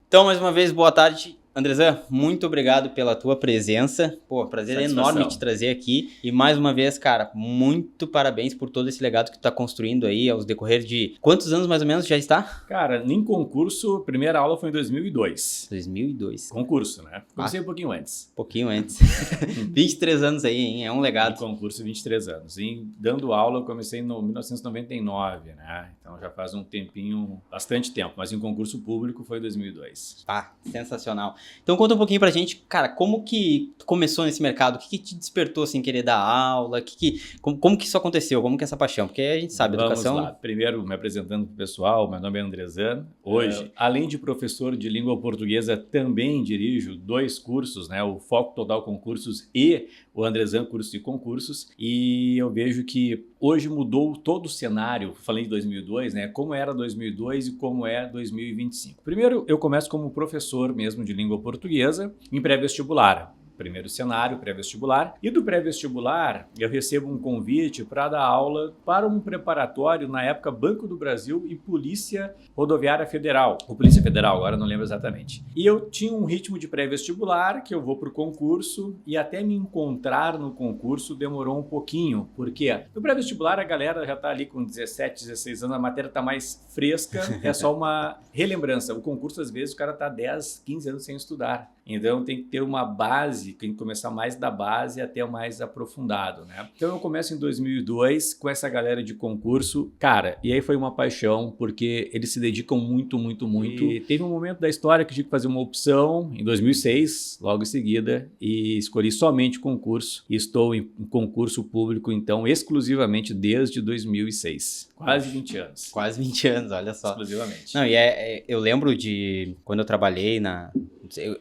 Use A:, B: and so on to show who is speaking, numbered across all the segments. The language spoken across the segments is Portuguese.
A: Então, mais uma vez, boa tarde. Andrezan, muito obrigado pela tua presença. Pô, prazer enorme te trazer aqui. E mais uma vez, cara, muito parabéns por todo esse legado que tu tá construindo aí aos decorrer de... Quantos anos mais ou menos já está?
B: Cara, em concurso, a primeira aula foi em 2002.
A: 2002.
B: Concurso, né? Comecei um pouquinho antes.
A: Um pouquinho antes. 23 anos aí, hein? É um legado.
B: Em concurso, 23 anos. E dando aula, eu comecei em 1999, né? Então já faz um tempinho, bastante tempo. Mas em concurso público foi 2002.
A: Ah, sensacional. Então conta um pouquinho pra gente, cara, como que tu começou nesse mercado? O que te despertou, assim, querer dar aula? Como que isso aconteceu? Como que é essa paixão? Porque a gente sabe, educação...
B: Vamos lá. Primeiro, me apresentando pro pessoal, meu nome é Andrezan. Hoje, além de professor de língua portuguesa, também dirijo 2 cursos, né? O Foco Total Concursos e o Andrezan Curso de Concursos. E eu vejo que hoje mudou todo o cenário. Falei de 2002, né? Como era 2002 e como é 2025. Primeiro, eu começo como professor mesmo de língua portuguesa em pré-vestibular. Primeiro cenário, pré-vestibular. E do pré-vestibular, eu recebo um convite para dar aula para um preparatório, na época, Banco do Brasil e Polícia Rodoviária Federal. Ou Polícia Federal, agora não lembro exatamente. E eu tinha um ritmo de pré-vestibular, que eu vou para o concurso, e até me encontrar no concurso demorou um pouquinho. Por quê? No pré-vestibular, a galera já está ali com 17, 16 anos, a matéria está mais fresca, é só uma relembrança. O concurso, às vezes, o cara está 10, 15 anos sem estudar. Então, tem que ter uma base, tem que começar mais da base até o mais aprofundado, né? Então, eu começo em 2002 com essa galera de concurso. Cara, e aí foi uma paixão, porque eles se dedicam muito, muito, muito. E teve um momento da história que eu tive que fazer uma opção em 2006, logo em seguida, e escolhi somente concurso. E estou em concurso público, então, exclusivamente desde 2006. Quase 20 anos.
A: Quase 20 anos, olha só.
B: Exclusivamente.
A: Não, e eu lembro de quando eu trabalhei na...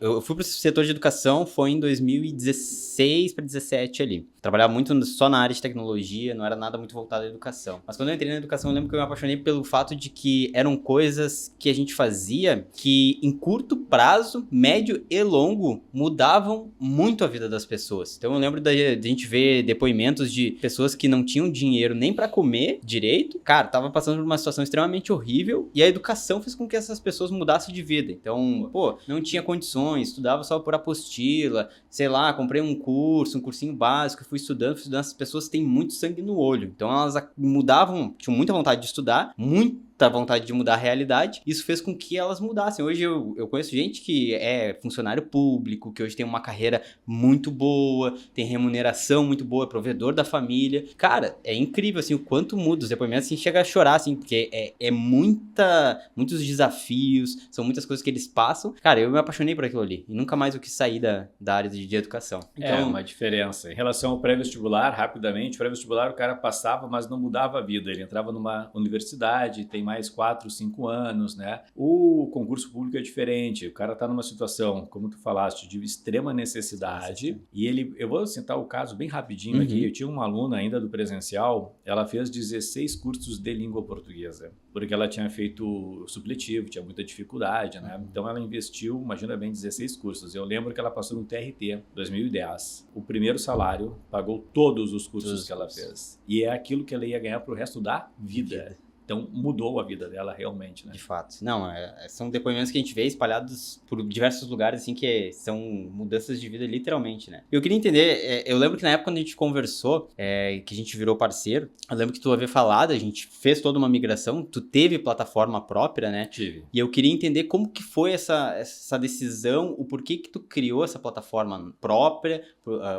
A: Eu fui para o setor de educação, foi em 2016 para 2017 ali. Trabalhava muito só na área de tecnologia, não era nada muito voltado à educação. Mas quando eu entrei na educação, eu lembro que eu me apaixonei pelo fato de que eram coisas que a gente fazia que em curto prazo, médio e longo, mudavam muito a vida das pessoas. Então eu lembro de a gente ver depoimentos de pessoas que não tinham dinheiro nem para comer direito. Cara, tava passando por uma situação extremamente horrível e a educação fez com que essas pessoas mudassem de vida. Então, não tinha condições, estudava só por apostila, sei lá, comprei um cursinho básico, fui estudando, essas pessoas têm muito sangue no olho. Então elas mudavam, tinham muita vontade de estudar, muita vontade de mudar a realidade. Isso fez com que elas mudassem. Hoje eu conheço gente que é funcionário público, que hoje tem uma carreira muito boa, tem remuneração muito boa, é provedor da família. Cara, é incrível, assim, o quanto muda os depoimentos, assim, chega a chorar, assim, porque muitos desafios, são muitas coisas que eles passam. Cara, eu me apaixonei por aquilo ali e nunca mais eu quis sair da área de educação.
B: Então, é uma diferença. Em relação ao pré-vestibular, rapidamente, pré-vestibular o cara passava, mas não mudava a vida. Ele entrava numa universidade, tem mais 4, 5 anos, né? O concurso público é diferente. O cara tá numa situação, como tu falaste, de extrema necessidade. E eu vou citar o caso bem rapidinho aqui. Eu tinha uma aluna ainda do presencial, ela fez 16 cursos de língua portuguesa, porque ela tinha feito supletivo, tinha muita dificuldade, né? Então ela investiu, imagina bem, 16 cursos. Eu lembro que ela passou no TRT, 2010. O primeiro salário pagou todos os cursos que ela fez. E é aquilo que ela ia ganhar pro resto da vida. Então, mudou a vida dela realmente, né?
A: De fato. Não, são depoimentos que a gente vê espalhados por diversos lugares, assim, que são mudanças de vida, literalmente, né? Eu queria entender, eu lembro que na época quando a gente conversou, que a gente virou parceiro, eu lembro que tu havia falado, a gente fez toda uma migração, tu teve plataforma própria, né?
B: Tive.
A: E eu queria entender como que foi essa decisão, o porquê que tu criou essa plataforma própria,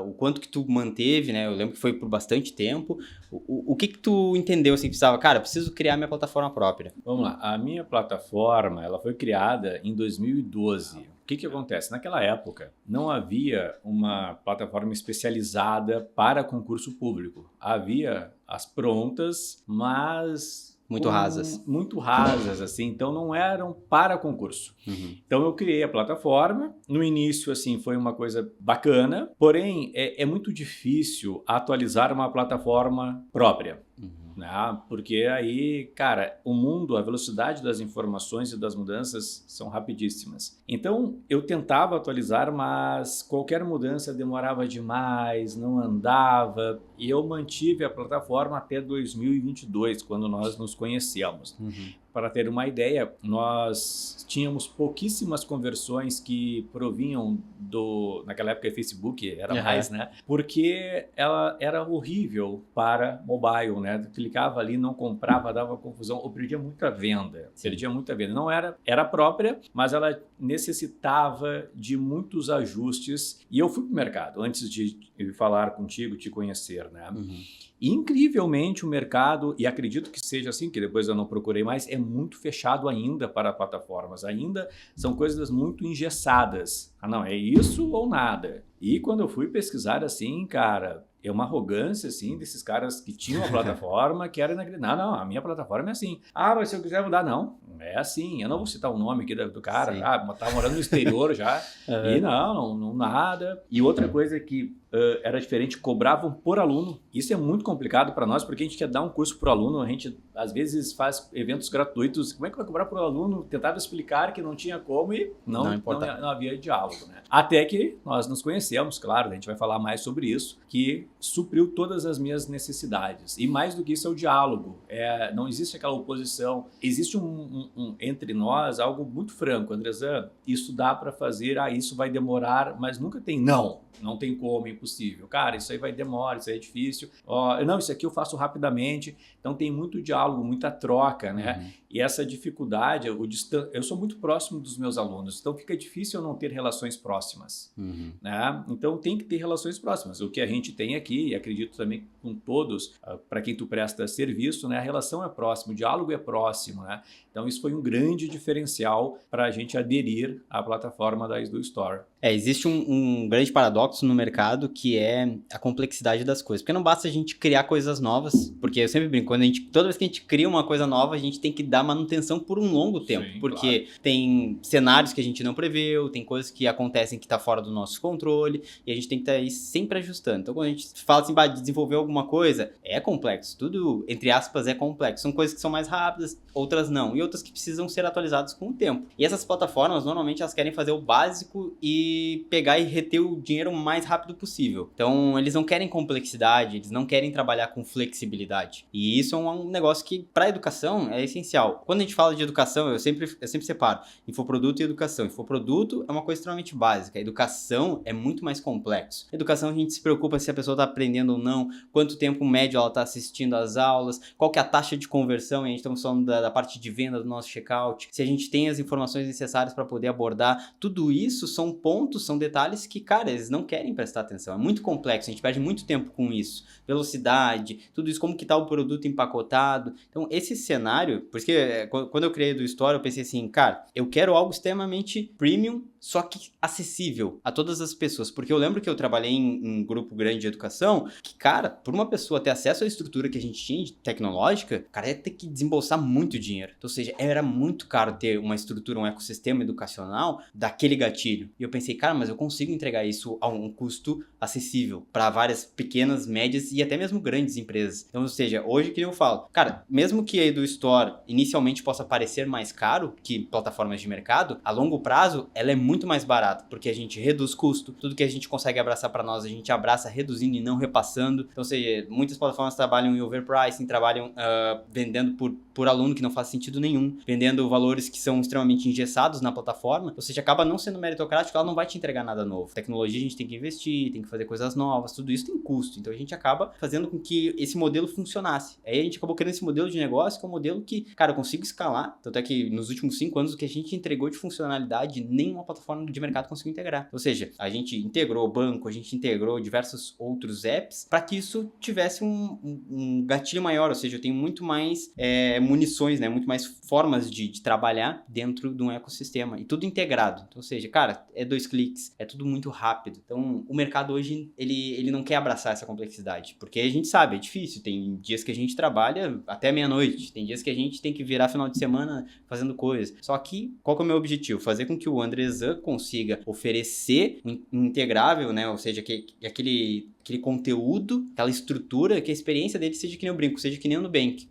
A: o quanto que tu manteve, né? Eu lembro que foi por bastante tempo. O que tu entendeu, assim, precisava? Cara, eu preciso criar minha plataforma própria.
B: Vamos lá. A minha plataforma, ela foi criada em 2012. O que acontece? Naquela época, não havia uma plataforma especializada para concurso público. Havia as prontas, mas...
A: Muito rasas.
B: Muito rasas, assim. Então, não eram para concurso. Então, eu criei a plataforma. No início, assim, foi uma coisa bacana. Porém, é muito difícil atualizar uma plataforma própria. Né? Porque aí, cara, o mundo, a velocidade das informações e das mudanças são rapidíssimas. Então, eu tentava atualizar, mas qualquer mudança demorava demais, não andava. E eu mantive a plataforma até 2022, quando nós nos conhecemos. para ter uma ideia, nós tínhamos pouquíssimas conversões que provinham naquela época Facebook era mais, né? Porque ela era horrível para mobile, né? Clicava ali, não comprava, dava confusão, ou perdia muita venda. Perdia muita venda. Não era própria, mas ela necessitava de muitos ajustes. E eu fui para o mercado antes de falar contigo, te conhecer, né? E, incrivelmente, o mercado, e acredito que seja assim, que depois eu não procurei mais, é muito fechado ainda para plataformas. Ainda são coisas muito engessadas. Ah, não, é isso ou nada. E quando eu fui pesquisar assim, cara, é uma arrogância, assim, desses caras que tinham a plataforma, que era inacreditável. Não, a minha plataforma é assim. Ah, mas se eu quiser mudar, não. É assim. Eu não vou citar o nome aqui do cara. Sim. Ah, tá morando no exterior já. E não, nada. E outra coisa que era diferente, cobravam por aluno. Isso é muito complicado para nós, porque a gente quer dar um curso para o aluno, a gente às vezes faz eventos gratuitos. Como é que vai cobrar para o aluno? Tentava explicar que não tinha como e não havia diálogo, né? Até que nós nos conhecemos, claro, a gente vai falar mais sobre isso, que supriu todas as minhas necessidades. E mais do que isso é o diálogo. Não existe aquela oposição. Existe entre nós algo muito franco. Andrezano, isso dá para fazer, isso vai demorar, mas nunca tem não tem como, é impossível. Cara, isso aí vai demorar, isso aí é difícil. Não, isso aqui eu faço rapidamente. Então tem muito diálogo, muita troca, né? E essa dificuldade, eu sou muito próximo dos meus alunos, então fica difícil eu não ter relações próximas, né? Então tem que ter relações próximas. O que a gente tem aqui, e acredito também com todos, para quem tu presta serviço, né? A relação é próxima, o diálogo é próximo, né? Então isso foi um grande diferencial para a gente aderir à plataforma da Edu Store.
A: Existe um grande paradoxo no mercado que é a complexidade das coisas. Porque não basta a gente criar coisas novas, porque eu sempre brinco, toda vez que a gente cria uma coisa nova, a gente tem que dar manutenção por um longo tempo. Sim, porque tem cenários que a gente não preveu, tem coisas que acontecem que tá fora do nosso controle, e a gente tem que estar aí sempre ajustando. Então quando a gente fala assim, de desenvolver alguma coisa, é complexo. Tudo, entre aspas, é complexo. São coisas que são mais rápidas, outras não. E outras que precisam ser atualizadas com o tempo. E essas plataformas, normalmente, elas querem fazer o básico e pegar e reter o dinheiro o mais rápido possível. Então, eles não querem complexidade, eles não querem trabalhar com flexibilidade. E isso é um negócio que, para a educação, é essencial. Quando a gente fala de educação, eu sempre separo infoproduto e educação. Infoproduto é uma coisa extremamente básica. A educação é muito mais complexo. A educação, a gente se preocupa se a pessoa está aprendendo ou não, quanto tempo médio ela está assistindo às aulas, qual que é a taxa de conversão, e a gente está falando da parte de venda do nosso checkout, se a gente tem as informações necessárias para poder abordar. Tudo isso são pontos, são detalhes que, cara, eles não querem prestar atenção. É muito complexo, a gente perde muito tempo com isso. Velocidade, tudo isso, como que tá o produto empacotado. Então, esse cenário, porque quando eu criei do Store, eu pensei assim, cara, eu quero algo extremamente premium, só que acessível a todas as pessoas. Porque eu lembro que eu trabalhei em grupo grande de educação, que, cara, por uma pessoa ter acesso à estrutura que a gente tinha tecnológica, o cara ia ter que desembolsar muito dinheiro. Então, ou seja, era muito caro ter uma estrutura, um ecossistema educacional daquele gatilho. E eu pensei, cara, mas eu consigo entregar isso a um custo acessível para várias pequenas, médias e até mesmo grandes empresas. Então, ou seja, hoje que eu falo, cara, mesmo que a Edu Store inicialmente possa parecer mais caro que plataformas de mercado, a longo prazo ela é muito mais barata, porque a gente reduz custo, tudo que a gente consegue abraçar para nós, a gente abraça reduzindo e não repassando. Então, ou seja, muitas plataformas trabalham em overpricing, trabalham vendendo por aluno, que não faz sentido nenhum, vendendo valores que são extremamente engessados na plataforma, ou seja, acaba não sendo meritocrático, ela não vai te entregar nada novo. Tecnologia a gente tem que investir, tem que fazer coisas novas, tudo isso tem custo, então a gente acaba fazendo com que esse modelo funcionasse. Aí a gente acabou criando esse modelo de negócio, que é um modelo que, cara, eu consigo escalar, tanto é que nos últimos 5 anos o que a gente entregou de funcionalidade, nenhuma plataforma de mercado conseguiu integrar. Ou seja, a gente integrou o banco, a gente integrou diversos outros apps para que isso tivesse um gatilho maior, ou seja, eu tenho muito mais munições, né, muito mais formas de trabalhar dentro de um ecossistema e tudo integrado. Então, ou seja, cara, é 2 cliques, é tudo muito rápido. Então, o mercado hoje, ele não quer abraçar essa complexidade, porque a gente sabe, é difícil, tem dias que a gente trabalha até meia-noite, tem dias que a gente tem que virar final de semana fazendo coisas. Só que, qual que é o meu objetivo? Fazer com que o Andrezan consiga oferecer um integrável, né, ou seja, aquele aquele conteúdo, aquela estrutura, que a experiência dele seja que nem o Brinco, seja que nem o Nubank.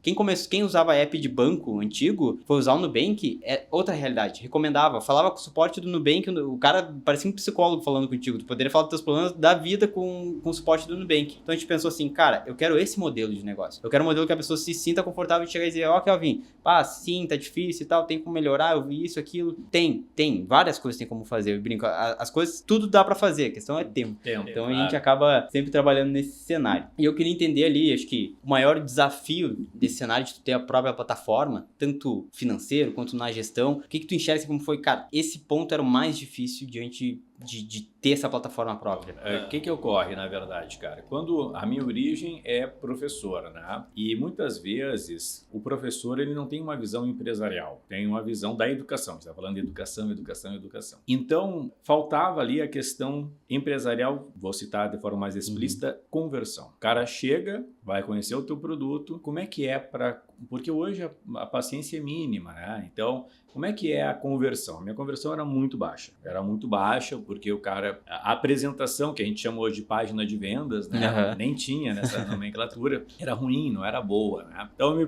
A: Quem usava app de banco antigo, foi usar o Nubank, é outra realidade. Recomendava, falava com o suporte do Nubank, o cara parecia um psicólogo falando contigo. Tu poderia falar dos teus problemas da vida com o suporte do Nubank. Então a gente pensou assim, cara, eu quero esse modelo de negócio. Eu quero um modelo que a pessoa se sinta confortável de chegar e dizer, ó, Kelvin, pá, sim, tá difícil e tal, tem como melhorar, eu vi isso, aquilo. Tem, várias coisas tem como fazer. Eu brinco, as coisas, tudo dá pra fazer, a questão é tempo. Então a gente acaba sempre trabalhando nesse cenário. E eu queria entender ali, acho que o maior desafio desse cenário de tu ter a própria plataforma, tanto financeiro quanto na gestão, o que tu enxerga como foi, cara, esse ponto era o mais difícil diante de ter essa plataforma própria?
B: O que ocorre, na verdade, cara? Quando a minha origem é professora, né? E muitas vezes o professor ele não tem uma visão empresarial, tem uma visão da educação. Você está falando de educação. Então, faltava ali a questão empresarial, vou citar de forma mais explícita, conversão. O cara chega, vai conhecer o teu produto, como é que é para... Porque hoje a paciência é mínima, né? Então, como é que é a conversão? A minha conversão era muito baixa. Era muito baixa porque o cara... A apresentação, que a gente chama hoje de página de vendas, né? Nem tinha nessa nomenclatura. Era ruim, não era boa, né? Então,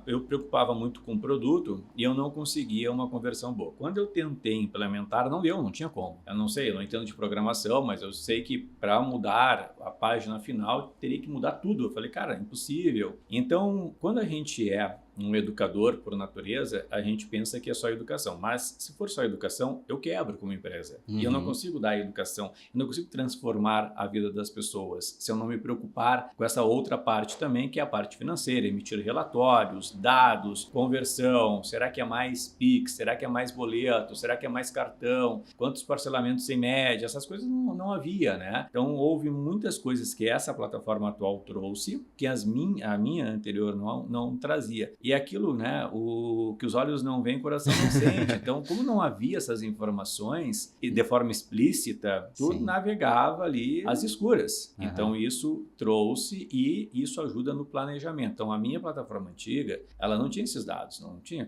B: eu preocupava muito com o produto e eu não conseguia uma conversão boa. Quando eu tentei implementar, não deu, não tinha como. Eu não sei, eu não entendo de programação, mas eu sei que para mudar a página final, teria que mudar tudo. Eu falei, cara, é impossível. Então, quando a gente é um educador por natureza, a gente pensa que é só educação. Mas se for só educação, eu quebro como empresa. E eu não consigo dar educação, eu não consigo transformar a vida das pessoas se eu não me preocupar com essa outra parte também, que é a parte financeira, emitir relatórios, dados, conversão, será que é mais Pix, será que é mais boleto, será que é mais cartão, quantos parcelamentos em média, essas coisas não havia, né? Então houve muitas coisas que essa plataforma atual trouxe, que a minha anterior não trazia. E aquilo, né, o que os olhos não veem, o coração não sente. Então, como não havia essas informações e de forma explícita, tu navegava ali às escuras. Então, isso trouxe e isso ajuda no planejamento. Então, a minha plataforma antiga, ela não tinha esses dados. Não tinha,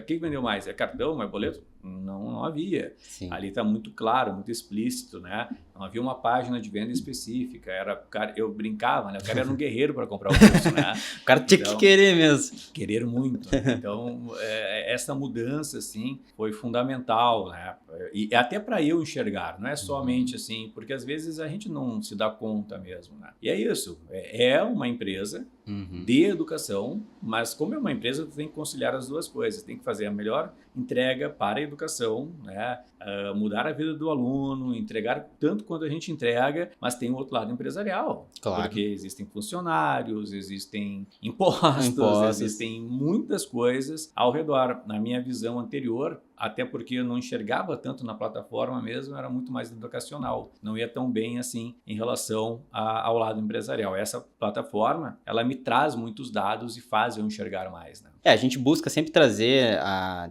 B: quem vendeu mais? É cartão, é boleto? Não havia. Ali está muito claro, muito explícito, né? Não havia uma página de venda específica. Eu brincava, né? O cara era um guerreiro para comprar o curso, né?
A: O cara tinha que querer mesmo.
B: Querer muito. Então, essa mudança, assim, foi fundamental, né? E até para eu enxergar, não é somente assim, porque às vezes a gente não se dá conta mesmo, né? E é isso. É uma empresa de educação, mas como é uma empresa, tu tem que conciliar as duas coisas. Tem que fazer a melhor entrega para a educação, né? Mudar a vida do aluno, entregar tanto quanto a gente entrega, mas tem o outro lado empresarial. Claro. Porque existem funcionários, existem impostos, existem muitas coisas ao redor. Na minha visão anterior, até porque eu não enxergava tanto na plataforma mesmo, era muito mais educacional. Não ia tão bem assim em relação ao lado empresarial. Essa plataforma, ela me traz muitos dados e faz eu enxergar mais, né?
A: A gente busca sempre trazer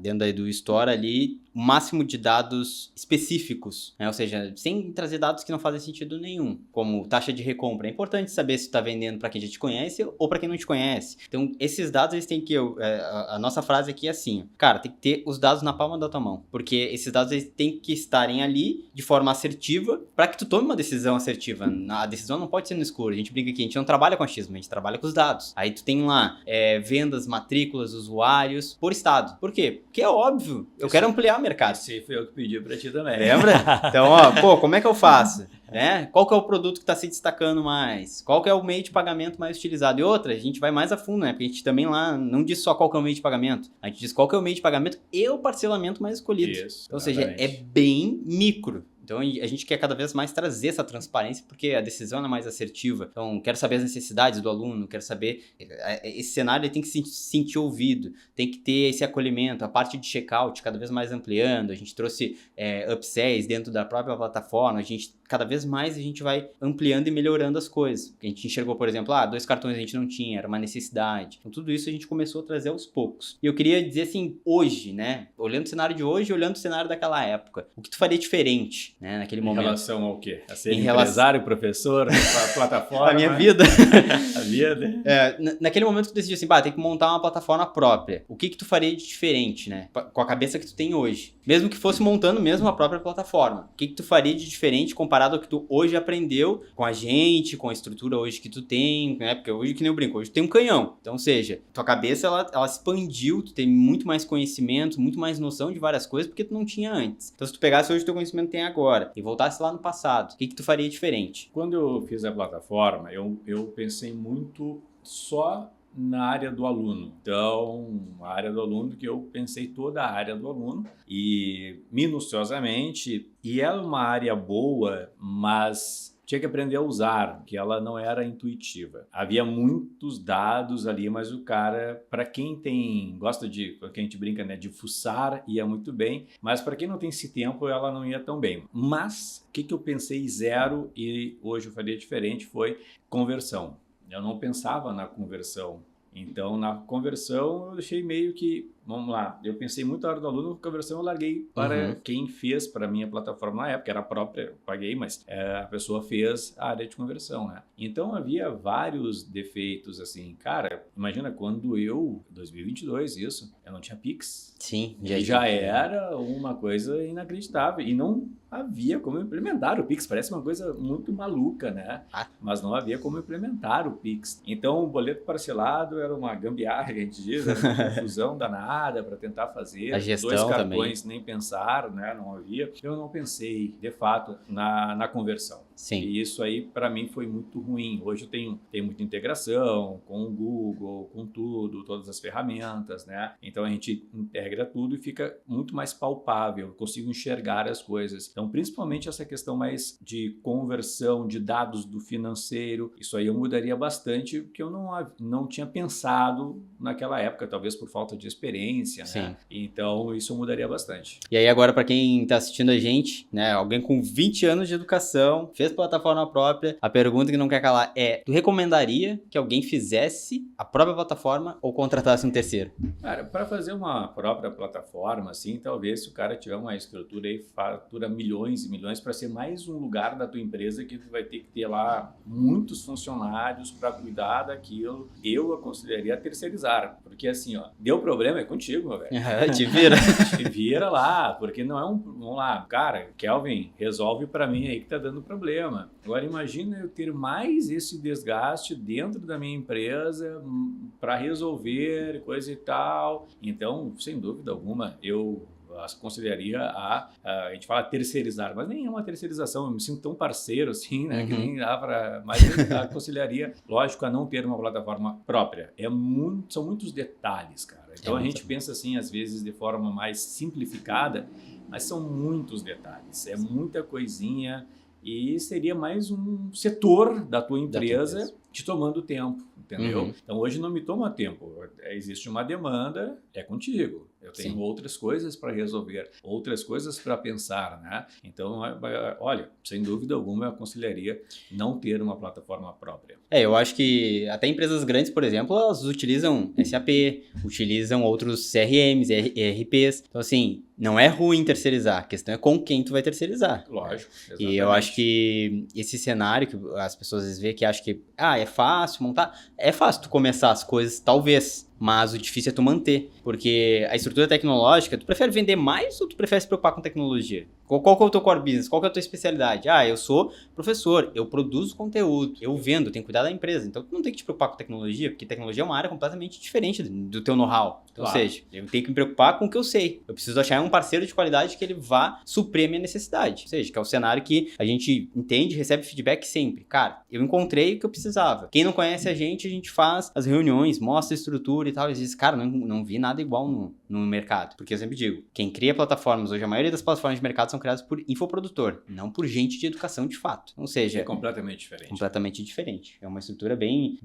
A: dentro do Store ali o máximo de dados específicos, né? Ou seja, sem trazer dados que não fazem sentido nenhum, como taxa de recompra. É importante saber se tu está vendendo para quem já te conhece ou para quem não te conhece. Então, esses dados, eles têm que... a nossa frase aqui é assim, cara, tem que ter os dados na palma da tua mão, porque esses dados eles têm que estarem ali de forma assertiva para que tu tome uma decisão assertiva. A decisão não pode ser no escuro. A gente brinca aqui, a gente não trabalha com achismo, a gente trabalha com os dados. Aí tu tem lá vendas, matrículas, usuários por estado. Por quê? Porque é óbvio, eu quero ampliar o mercado.
B: Esse foi eu que pedi para ti também.
A: Lembra? Então, como é que eu faço? Né? Qual que é o produto que está se destacando mais? Qual que é o meio de pagamento mais utilizado? E outra, a gente vai mais a fundo, né? Porque a gente também lá não diz só qual que é o meio de pagamento. A gente diz qual que é o meio de pagamento e o parcelamento mais escolhido.
B: Isso,
A: então, ou seja, é bem micro. Então, a gente quer cada vez mais trazer essa transparência, porque a decisão é mais assertiva. Então, quero saber as necessidades do aluno, quero saber... Esse cenário ele tem que se sentir ouvido, tem que ter esse acolhimento, a parte de checkout cada vez mais ampliando. A gente trouxe upsells dentro da própria plataforma, cada vez mais a gente vai ampliando e melhorando as coisas. A gente enxergou, por exemplo, 2 cartões a gente não tinha, era uma necessidade. Então, tudo isso a gente começou a trazer aos poucos. E eu queria dizer assim, hoje, né? Olhando o cenário de hoje, olhando o cenário daquela época, o que tu faria diferente? né? Naquele
B: Em
A: momento.
B: relação ao quê? A ser
A: Em
B: empresário, professor, a plataforma?
A: A minha vida.
B: A vida.
A: Naquele momento que tu decidiu assim, tem que montar uma plataforma própria. O que tu faria de diferente, né? Com a cabeça que tu tem hoje. Mesmo que fosse montando mesmo a própria plataforma. O que tu faria de diferente comparado ao que tu hoje aprendeu com a gente, com a estrutura hoje que tu tem, né? Porque hoje, que nem eu brinco, hoje tu tem um canhão. Então, ou seja, tua cabeça, ela expandiu, tu tem muito mais conhecimento, muito mais noção de várias coisas, porque tu não tinha antes. Então, se tu pegasse hoje o teu conhecimento que tem agora e voltasse lá no passado, o que tu faria diferente?
B: Quando eu fiz a plataforma, eu pensei muito só na área do aluno. Então, a área do aluno, que eu pensei toda a área do aluno e minuciosamente, e ela é uma área boa, mas tinha que aprender a usar, que ela não era intuitiva. Havia muitos dados ali, mas o cara, para quem gosta de, que a gente brinca, né, de fuçar, ia muito bem, mas para quem não tem esse tempo, ela não ia tão bem. Mas, o que eu pensei zero e hoje eu faria diferente foi conversão. Eu não pensava na conversão. Então, na conversão, eu deixei meio que, vamos lá, eu pensei muito na hora do aluno, a conversão eu larguei para quem fez para a minha plataforma na época, era a própria, eu paguei, mas a pessoa fez a área de conversão, né? Então, havia vários defeitos, assim, cara, imagina quando 2022 isso, eu não tinha Pix.
A: Sim.
B: Já era uma coisa inacreditável e não havia como implementar o Pix, parece uma coisa muito maluca, né? Mas não havia como implementar o Pix. Então, o boleto parcelado era uma gambiarra, que a gente diz, era uma confusão danada para tentar fazer.
A: A gestão
B: 2 cartões
A: também.
B: Nem pensar, né? Não havia. Eu não pensei, de fato, na conversão.
A: Sim.
B: E isso aí, para mim, foi muito ruim. Hoje eu tenho muita integração com o Google, com tudo, todas as ferramentas, né? Então, a gente integra tudo e fica muito mais palpável. Eu consigo enxergar as coisas. Então, principalmente essa questão mais de conversão de dados do financeiro, isso aí eu mudaria bastante, porque eu não tinha pensado naquela época, talvez por falta de experiência, né?
A: Sim.
B: Então, isso eu mudaria bastante.
A: E aí agora, para quem está assistindo a gente, né, alguém com 20 anos de educação, fez plataforma própria, a pergunta que não quer calar é, tu recomendaria que alguém fizesse a própria plataforma ou contratasse um terceiro?
B: Cara, para fazer uma própria plataforma, assim, talvez se o cara tiver uma estrutura aí, fatura milhões e milhões, para ser mais um lugar da tua empresa que tu vai ter que ter lá muitos funcionários para cuidar daquilo, eu aconselharia terceirizar, porque assim, ó, deu problema, é contigo, meu velho.
A: Te vira.
B: Te vira lá, porque não é vamos lá, cara, Kelvin, resolve para mim aí que tá dando problema. Agora imagina eu ter mais esse desgaste dentro da minha empresa para resolver coisa e tal. Então, sem dúvida alguma, eu consideraria a gente fala terceirizar, mas nem é uma terceirização, eu me sinto tão parceiro assim, né, que nem dá para, mas eu aconselharia, lógico, a não ter uma plataforma própria. São muitos detalhes, cara. Então a gente pensa assim, às vezes de forma mais simplificada, mas são muitos detalhes, é muita coisinha e seria mais um setor da tua empresa te tomando tempo, entendeu? Então hoje não me toma tempo, existe uma demanda, é contigo. Eu tenho outras coisas para resolver, outras coisas para pensar, né? Então, olha, sem dúvida alguma, eu aconselharia não ter uma plataforma própria.
A: Eu acho que até empresas grandes, por exemplo, elas utilizam SAP, utilizam outros CRMs, ERPs. Então, assim, não é ruim terceirizar, a questão é com quem tu vai terceirizar.
B: Lógico, exatamente.
A: E eu acho que esse cenário que as pessoas às vezes veem que acham que é fácil montar, é fácil tu começar as coisas, talvez, mas o difícil é tu manter, porque a estrutura tecnológica, tu prefere vender mais ou tu prefere se preocupar com tecnologia? Qual que é o teu core business? Qual que é a tua especialidade? Eu sou professor, eu produzo conteúdo, eu vendo, eu tenho que cuidar da empresa, então tu não tem que te preocupar com tecnologia, porque tecnologia é uma área completamente diferente do teu know-how. Então,
B: Claro.
A: Ou seja, eu tenho que me preocupar com o que eu sei. Eu preciso achar um parceiro de qualidade que ele vá suprir a minha necessidade. Ou seja, que é o cenário que a gente entende, recebe feedback sempre. Cara, eu encontrei o que eu precisava. Quem não conhece a gente faz as reuniões, mostra a estrutura e tal, e diz, cara, não vi nada igual no mercado. Porque eu sempre digo, quem cria plataformas, hoje a maioria das plataformas de mercado são criadas por infoprodutor, não por gente de educação de fato. Ou seja,
B: É completamente diferente.
A: Completamente diferente. É uma estrutura bem,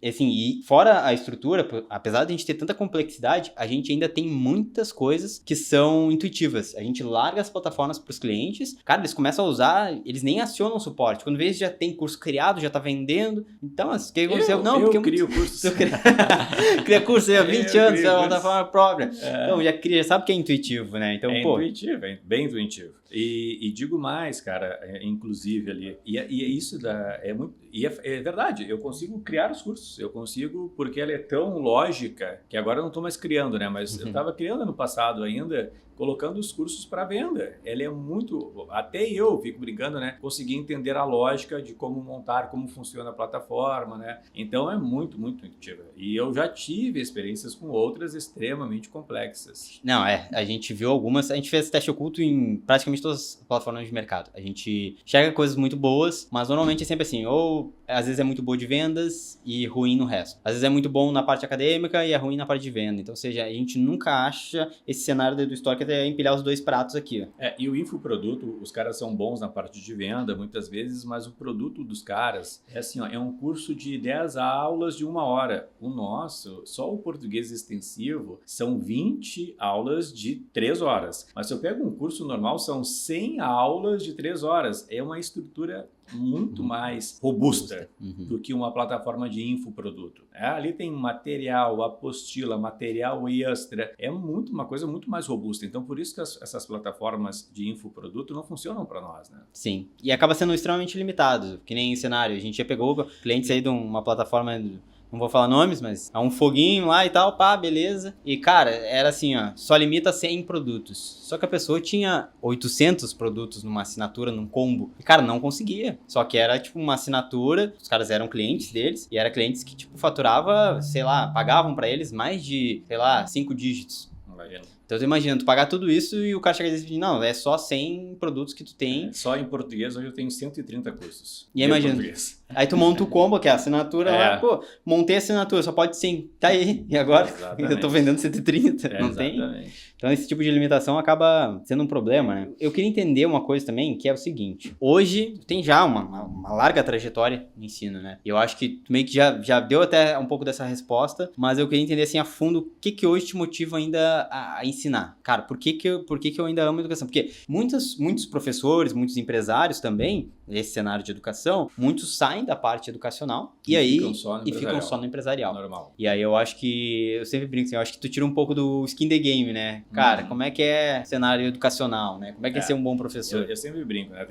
A: assim, e fora a estrutura, apesar de a gente ter tanta complexidade, a gente ainda tem muitas coisas que são intuitivas. A gente larga as plataformas para os clientes, cara, eles começam a usar, eles nem acionam o suporte. Quando vê, já tem curso criado, já tá vendendo. Então, o que aconteceu?
B: Eu crio curso.
A: Cria curso há 20 anos, é uma
B: curso.
A: plataforma própria. Então, já sabe que é intuitivo, né? Então,
B: intuitivo, é bem intuitivo. intuitivo. E digo mais, cara, inclusive ali, e é isso é verdade, eu consigo criar os cursos, eu consigo, porque ela é tão lógica, que agora eu não estou mais criando, né? Mas eu estava criando no passado ainda, colocando os cursos para venda. Ela é muito... Até eu fico brincando, né? Consegui entender a lógica de como montar, como funciona a plataforma, né? Então é muito, muito intuitiva. E eu já tive experiências com outras extremamente complexas.
A: Não, a gente viu algumas, a gente fez teste oculto em praticamente todas as plataformas de mercado. A gente chega coisas muito boas, mas normalmente é sempre assim, ou às vezes é muito boa de vendas e ruim no resto. Às vezes é muito bom na parte acadêmica e é ruim na parte de venda. Então, ou seja, a gente nunca acha esse cenário do estoque até empilhar os dois pratos aqui. Ó.
B: E o infoproduto, os caras são bons na parte de venda muitas vezes, mas o produto dos caras é assim, ó, é um curso de 10 aulas de 1 hora. O nosso, só o português extensivo, são 20 aulas de 3 horas. Mas se eu pego um curso normal, são 100 aulas de 3 horas. É uma estrutura muito mais robusta do que uma plataforma de infoproduto. Ali tem material, apostila, material extra. É uma coisa muito mais robusta. Então, por isso que essas plataformas de infoproduto não funcionam para nós, né?
A: Sim. E acaba sendo extremamente limitado. Que nem em cenário. A gente já pegou clientes aí de uma plataforma... Não vou falar nomes, mas é um foguinho lá e tal, pá, beleza. E, cara, era assim, ó, só limita 100 produtos. Só que a pessoa tinha 800 produtos numa assinatura, num combo. E, cara, não conseguia. Só que era, tipo, uma assinatura, os caras eram clientes deles, e eram clientes que, tipo, faturava, sei lá, pagavam pra eles mais de, sei lá, 5 dígitos.
B: Imagina.
A: Então, tu imagina, tu pagar tudo isso e o cara chega e diz, não, é só 100 produtos que tu tem.
B: Só em português, hoje eu tenho 130 cursos.
A: E imagina, aí tu monta o combo, que é a assinatura lá, pô, montei a assinatura, só pode 100, tá aí, e agora? Exatamente. Eu tô vendendo 130, não tem? Então, esse tipo de limitação acaba sendo um problema, né? Eu queria entender uma coisa também, que é o seguinte, hoje tem já uma larga trajetória de ensino, né? Eu acho que tu meio que já deu até um pouco dessa resposta, mas eu queria entender, assim, a fundo, o que hoje te motiva ainda a ensinar? Cara, por que eu ainda amo educação? Porque muitos professores, muitos empresários também, nesse cenário de educação, muitos saem da parte educacional e ficam só no empresarial.
B: Normal.
A: E aí eu acho que, eu sempre brinco assim, eu acho que tu tira um pouco do skin the game, né? Cara, como é que é cenário educacional, né? Como é que é ser um bom professor?
B: Eu sempre brinco, né? Eu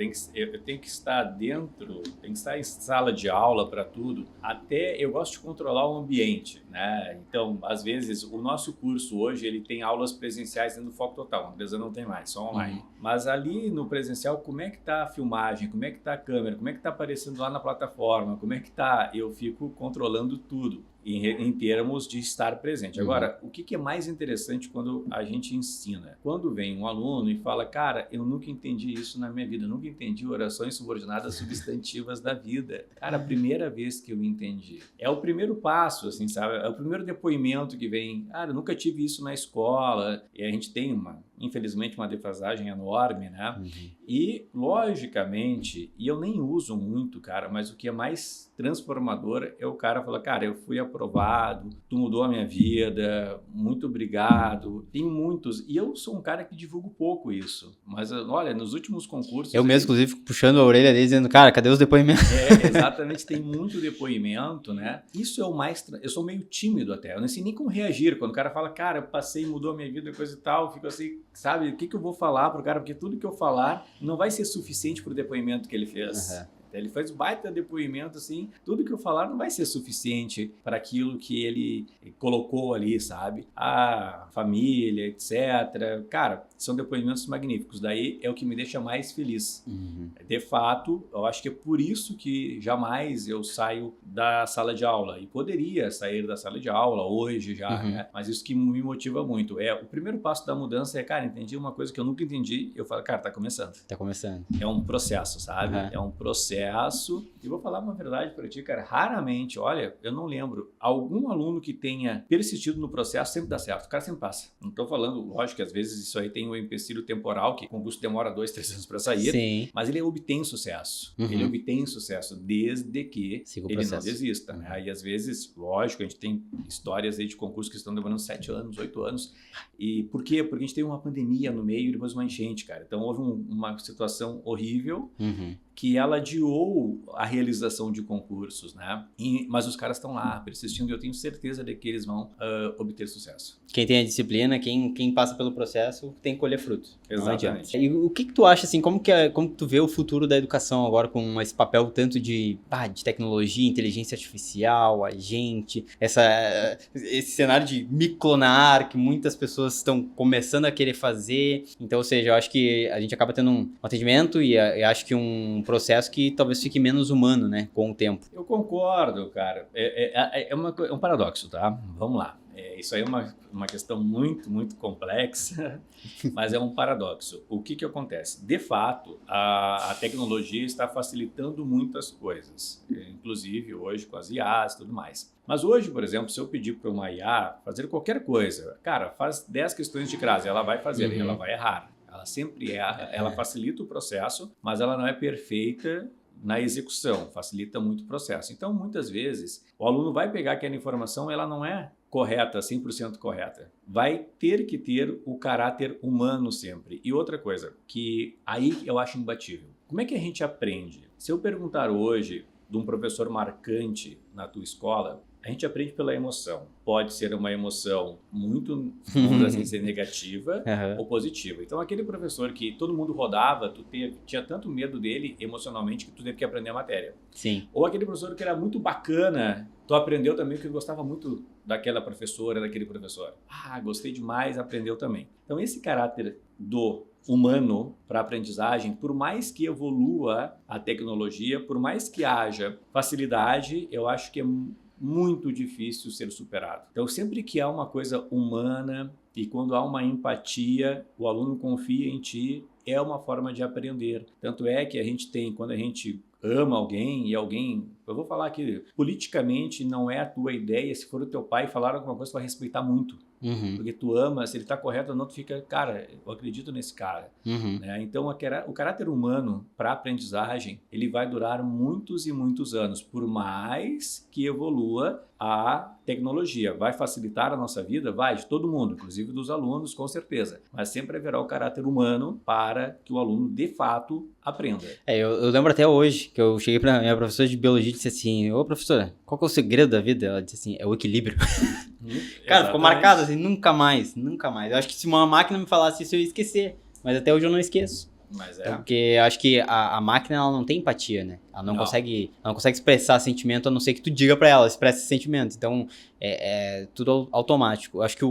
B: tenho que estar dentro, tenho que estar em sala de aula para tudo. Até eu gosto de controlar o ambiente, né? Então, às vezes, o nosso curso hoje, ele tem aulas presenciais dentro do Foco Total. A empresa não tem mais, só online. Mas ali no presencial, como é que tá a filmagem? Como é que tá a câmera? Como é que tá aparecendo lá na plataforma? Como é que tá? Eu fico controlando tudo. Em termos de estar presente. Agora, o que é mais interessante quando a gente ensina? Quando vem um aluno e fala, cara, eu nunca entendi isso na minha vida, eu nunca entendi orações subordinadas substantivas da vida. Cara, a primeira vez que eu entendi. É o primeiro passo, assim, sabe? É o primeiro depoimento que vem, cara, eu nunca tive isso na escola. E a gente tem infelizmente, uma defasagem enorme, né? E, logicamente, e eu nem uso muito, cara, mas o que é mais transformador é o cara falar, cara, eu fui aprovado, tu mudou a minha vida, muito obrigado. Tem muitos, e eu sou um cara que divulgo pouco isso, mas olha, nos últimos concursos...
A: Eu mesmo, inclusive, fico puxando a orelha dele, dizendo, cara, cadê os depoimentos?
B: Exatamente, tem muito depoimento, né? Isso é o mais... Eu sou meio tímido até, eu não sei nem como reagir, quando o cara fala, cara, eu passei, mudou a minha vida, coisa e tal, eu fico assim, sabe, o que eu vou falar pro cara, porque tudo que eu falar não vai ser suficiente pro depoimento que ele fez. Ele faz baita depoimento, assim, tudo que eu falar não vai ser suficiente para aquilo que ele colocou ali, sabe? A família, etc. Cara, são depoimentos magníficos. Daí é o que me deixa mais feliz. De fato, eu acho que é por isso que jamais eu saio da sala de aula. E poderia sair da sala de aula hoje já, né? Mas isso que me motiva muito. O primeiro passo da mudança é, cara, entendi uma coisa que eu nunca entendi. Eu falo, cara, tá começando.
A: Tá começando.
B: É um processo, sabe? É um processo. E vou falar uma verdade para ti, cara. Raramente, olha, eu não lembro, algum aluno que tenha persistido no processo sempre dá certo. O cara sempre passa. Não tô falando, lógico que às vezes isso aí tem um empecilho temporal, que o concurso demora 2, 3 anos para sair.
A: Sim.
B: Mas ele obtém sucesso. Ele obtém sucesso desde que ele não desista, né? Aí às vezes, lógico, a gente tem histórias aí de concursos que estão demorando 7 anos, 8 anos. E por quê? Porque a gente teve uma pandemia no meio e depois uma enchente, cara. Então houve uma situação horrível. que ela adiou a realização de concursos, né? Mas os caras estão lá persistindo e eu tenho certeza de que eles vão obter sucesso.
A: Quem tem a disciplina, quem passa pelo processo, tem que colher frutos.
B: Exatamente.
A: E o que tu acha, assim, como que tu vê o futuro da educação agora com esse papel tanto de tecnologia, inteligência artificial, agente, esse cenário de me clonar que muitas pessoas estão começando a querer fazer. Então, ou seja, eu acho que a gente acaba tendo um atendimento e acho que um processo que talvez fique menos humano, né, com o tempo.
B: Eu concordo, cara. É um paradoxo, tá? Vamos lá. Isso aí é uma questão muito, muito complexa, mas é um paradoxo. O que acontece? De fato, a tecnologia está facilitando muitas coisas, inclusive hoje com as IAs e tudo mais. Mas hoje, por exemplo, se eu pedir para uma IA fazer qualquer coisa, cara, faz 10 questões de crase, ela vai fazer e ela vai errar. Ela sempre erra, ela facilita o processo, mas ela não é perfeita na execução, facilita muito o processo. Então, muitas vezes, o aluno vai pegar aquela informação, ela não é correta, 100% correta. Vai ter que ter o caráter humano sempre. E outra coisa, que aí eu acho imbatível. Como é que a gente aprende? Se eu perguntar hoje de um professor marcante na tua escola, a gente aprende pela emoção. Pode ser uma emoção muito, vamos assim, ser negativa ou positiva. Então, aquele professor que todo mundo rodava, tinha tanto medo dele emocionalmente que tu teve que aprender a matéria.
A: Sim.
B: Ou aquele professor que era muito bacana, tu aprendeu também que gostava muito daquela professora, daquele professor. Gostei demais, aprendeu também. Então, esse caráter do humano para a aprendizagem, por mais que evolua a tecnologia, por mais que haja facilidade, eu acho que é muito difícil ser superado. Então, sempre que há uma coisa humana e quando há uma empatia, o aluno confia em ti, é uma forma de aprender. Tanto é que a gente tem, quando a gente ama alguém e alguém, eu vou falar aqui, politicamente não é a tua ideia, se for o teu pai falar alguma coisa, tu vai respeitar muito. Porque tu ama, se ele está correto ou não, tu fica, cara, eu acredito nesse cara. Né? Então, o caráter humano para a aprendizagem, ele vai durar muitos e muitos anos, por mais que evolua a tecnologia. Vai facilitar a nossa vida? Vai, de todo mundo, inclusive dos alunos, com certeza. Mas sempre haverá o caráter humano para que o aluno, de fato, aprenda.
A: Eu lembro até hoje que eu cheguei para minha professora de biologia e disse assim, ô professora, qual que é o segredo da vida? Ela disse assim, é o equilíbrio. Cara, ficou marcado assim, nunca mais. Eu acho que se uma máquina me falasse isso, eu ia esquecer. Mas até hoje eu não esqueço.
B: Mas
A: Então, porque eu acho que a máquina ela não tem empatia, né? Ela não consegue expressar sentimento, a não ser que tu diga pra ela, expressa esse sentimento. Então, é tudo automático. Eu acho que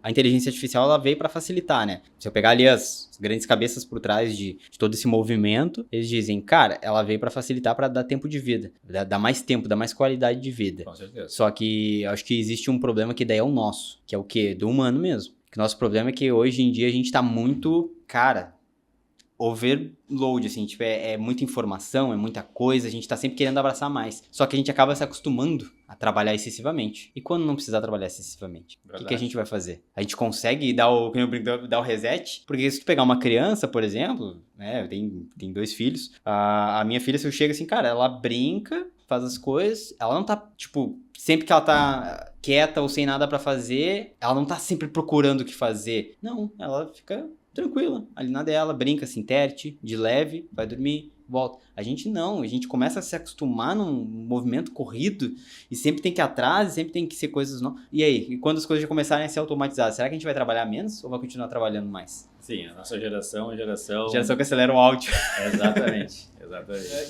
A: a inteligência artificial ela veio pra facilitar, né? Se eu pegar ali as grandes cabeças por trás de todo esse movimento, eles dizem, cara, ela veio pra facilitar, pra dar tempo de vida. Dar mais tempo, dar mais qualidade de vida.
B: Com certeza.
A: Só que eu acho que existe um problema que daí é o nosso, que é o quê? Do humano mesmo. Que o nosso problema é que hoje em dia a gente tá muito, overload, assim, tipo, é muita informação, é muita coisa, a gente tá sempre querendo abraçar mais. Só que a gente acaba se acostumando a trabalhar excessivamente. E quando não precisar trabalhar excessivamente? O que a gente vai fazer? A gente consegue dar o reset? Porque se tu pegar uma criança, por exemplo, né, tem 2 filhos, a minha filha, se eu chego assim, cara, ela brinca, faz as coisas, ela não tá, tipo, sempre que ela tá quieta ou sem nada pra fazer, ela não tá sempre procurando o que fazer. Não, ela fica tranquila, ali na dela, brinca, se interte, de leve, vai dormir, volta. A gente não, a gente começa a se acostumar num movimento corrido e sempre tem que ir atrás, sempre tem que ser coisas novas. E aí, e quando as coisas já começarem a ser automatizadas, será que a gente vai trabalhar menos ou vai continuar trabalando mais?
B: Sim, a nossa geração é geração...
A: Geração que acelera o áudio.
B: Exatamente.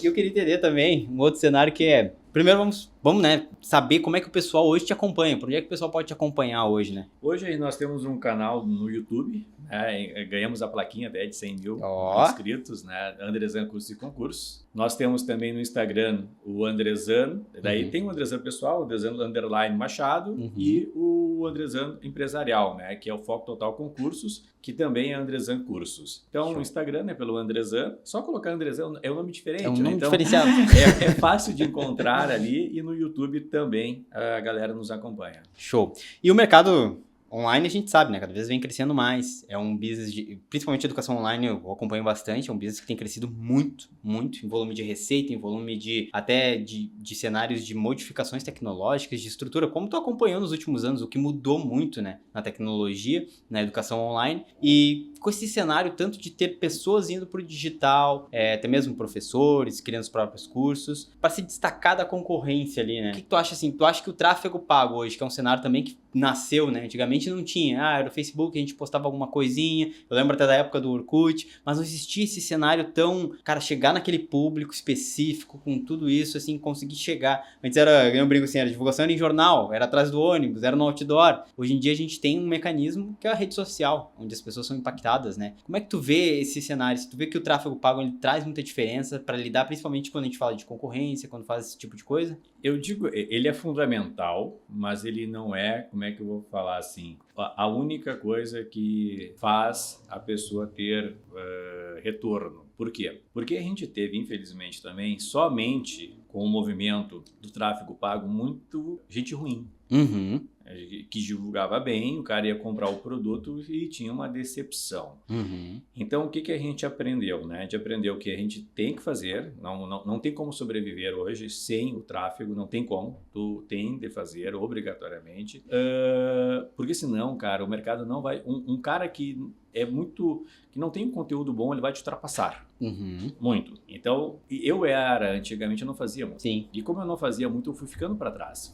A: E eu queria entender também um outro cenário que é... Primeiro vamos, né, saber como é que o pessoal hoje te acompanha. Por onde é que o pessoal pode te acompanhar hoje, né?
B: Hoje nós temos um canal no YouTube, né? Ganhamos a plaquinha até de 100 mil inscritos, né? Andrezano Cursos e Concursos. Nós temos também no Instagram o Andrezano, daí tem o Andrezano pessoal, o Andrezano _ Machado e o Andrezano empresarial, né? Que é o Foco Total Concursos, que também é Andrezano Cursos. Então, o Instagram é pelo Andrezano, só colocar Andrezano, é um nome diferente,
A: é um nome
B: então,
A: diferenciado.
B: É fácil de encontrar ali e no YouTube também a galera nos acompanha.
A: Show. E o mercado online a gente sabe, né? Cada vez vem crescendo mais. É um business, principalmente educação online, eu acompanho bastante. É um business que tem crescido muito, muito em volume de receita, em volume de cenários de modificações tecnológicas, de estrutura. Como tu acompanhou nos últimos anos, o que mudou muito, né? Na tecnologia, na educação online. E ficou esse cenário tanto de ter pessoas indo para o digital, até mesmo professores, criando os próprios cursos, para se destacar da concorrência ali, né? O que tu acha assim? Tu acha que o tráfego pago hoje, que é um cenário também que nasceu, né? Antigamente não tinha. Era o Facebook, a gente postava alguma coisinha. Eu lembro até da época do Orkut, mas não existia esse cenário tão, cara, chegar naquele público específico com tudo isso, assim, conseguir chegar. Antes era, eu brinco assim, era divulgação em jornal, era atrás do ônibus, era no outdoor. Hoje em dia a gente tem um mecanismo que é a rede social, onde as pessoas são impactadas, né? Como é que tu vê esse cenário? Se tu vê que o tráfego pago ele traz muita diferença para lidar, principalmente quando a gente fala de concorrência, quando faz esse tipo de coisa?
B: Eu digo, ele é fundamental, mas ele não é, como é que eu vou falar assim, a única coisa que faz a pessoa ter retorno. Por quê? Porque a gente teve, infelizmente também, somente com o movimento do tráfego pago, muito gente ruim.
A: Uhum.
B: Que divulgava bem, o cara ia comprar o produto e tinha uma decepção.
A: Uhum.
B: Então, o que a gente aprendeu? Né? A gente aprendeu que a gente tem que fazer, não tem como sobreviver hoje sem o tráfego, não tem como, tu tem de fazer obrigatoriamente, porque senão, cara, o mercado não vai... Um cara que que não tem conteúdo bom, ele vai te ultrapassar.
A: Uhum.
B: Muito. Então, antigamente eu não fazia muito.
A: Sim.
B: E como eu não fazia muito, eu fui ficando para trás,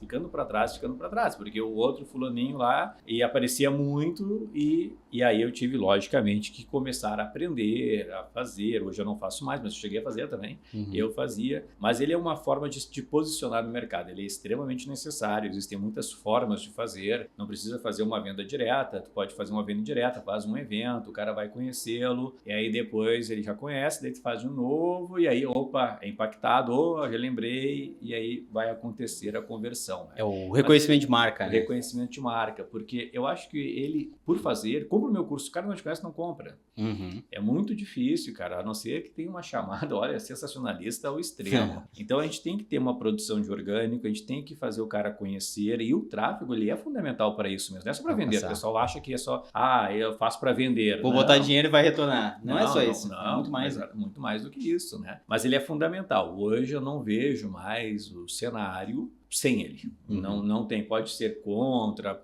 B: porque o outro fulaninho lá e aparecia muito e aí eu tive, logicamente, que começar a aprender, a fazer. Hoje eu não faço mais, mas eu cheguei a fazer também.
A: Uhum.
B: Eu fazia. Mas ele é uma forma de te posicionar no mercado. Ele é extremamente necessário. Existem muitas formas de fazer. Não precisa fazer uma venda direta. Tu pode fazer uma venda indireta, faz um evento, o cara vai conhecê-lo, e aí depois ele já conhece, daí tu faz de novo, e aí, opa, é impactado, já lembrei, e aí vai acontecer a conversão. Né?
A: É o reconhecimento de marca, né?
B: Reconhecimento de marca, porque eu acho que ele, por fazer, compra o meu curso, o cara não te conhece, não compra.
A: Uhum.
B: É muito difícil, cara, a não ser que tenha uma chamada, olha, sensacionalista ao extremo. Então a gente tem que ter uma produção de orgânico, a gente tem que fazer o cara conhecer, e o tráfego, ele é fundamental para isso mesmo, não é só para vender, o pessoal acha que é só, eu faço para vender.
A: Vou botar dinheiro e vai retornar. Não é só isso.
B: Não,
A: muito mais.
B: Muito mais do que isso, né? Mas ele é fundamental. Hoje eu não vejo mais o cenário sem ele.
A: Uhum.
B: Não tem, pode ser contra,